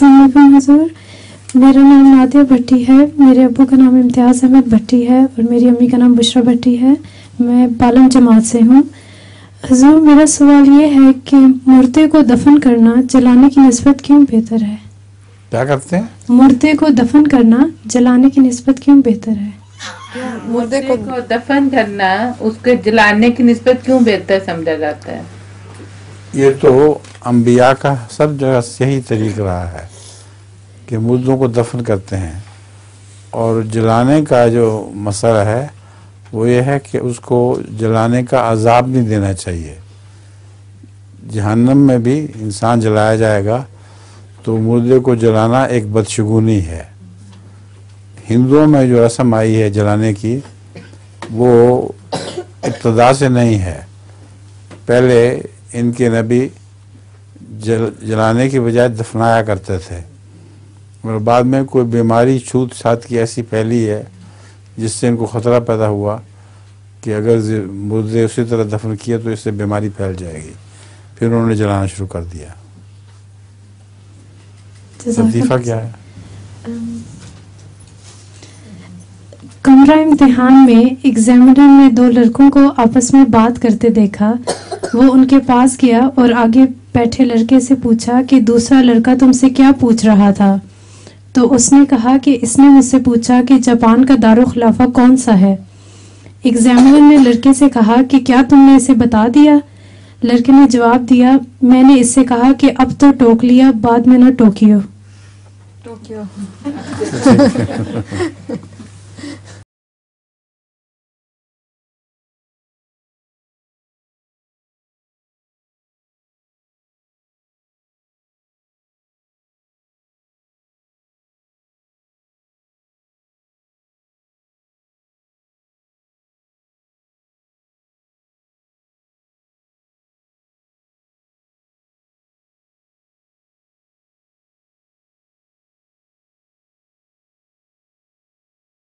السلام علیکم حضور. میرا نام نادیہ بھٹی ہے. میرے ابو کا نام امتیاز احمد بھٹی ہے اور میری امی کا نام بشرا بھٹی ہے. میں پالم جماعت سے ہوں. حضور میرا سوال یہ ہے کہ مردے کو دفن کرنا جلانے کی نسبت کیوں بہتر ہے؟ کیا کرتے ہیں؟ مردے کو دفن کرنا جلانے کی نسبت کیوں بہتر ہے؟ مردے کو دفن کرنا اس کے جلانے کی نسبت کیوں بہتر سمجھا جاتا ہے؟ یہ تو انبیاء کا سب جگہ یہی طریقہ رہا ہے کہ مردوں کو دفن کرتے ہیں، اور جلانے کا جو مسئلہ ہے وہ یہ ہے کہ اس کو جلانے کا عذاب نہیں دینا چاہیے. جہنم میں بھی انسان جلایا جائے گا تو مردے کو جلانا ایک بدشگونی ہے. ہندوؤں میں جو رسم آئی ہے جلانے کی وہ ابتدا سے نہیں ہے. پہلے ان کے نبی جلانے کی بجائے دفنایا کرتے تھے، اور بعد میں کوئی بیماری چھوت چھات کی ایسی پھیلی ہے جس سے ان کو خطرہ پیدا ہوا کہ اگر مردے اسی طرح دفن کیا تو اس سے بیماری پھیل جائے گی. پھر انہوں نے جلانا شروع کر دیا. لطیفہ کیا ہے؟ کمرہ امتحان میں ایگزامینر نے 2 لڑکوں کو آپس میں بات کرتے دیکھا. وہ ان کے پاس گیا اور آگے بیٹھے لڑکے سے پوچھا کہ دوسرا لڑکا تم سے کیا پوچھ رہا تھا؟ تو اس نے کہا کہ اس نے مجھ سے پوچھا کہ جاپان کا دارالخلافہ کون سا ہے. ایگزامینر نے لڑکے سے کہا کہ کیا تم نے اسے بتا دیا؟ لڑکے نے جواب دیا میں نے اس سے کہا کہ اب تو ٹوک لیا، بعد میں نہ ٹوکیو.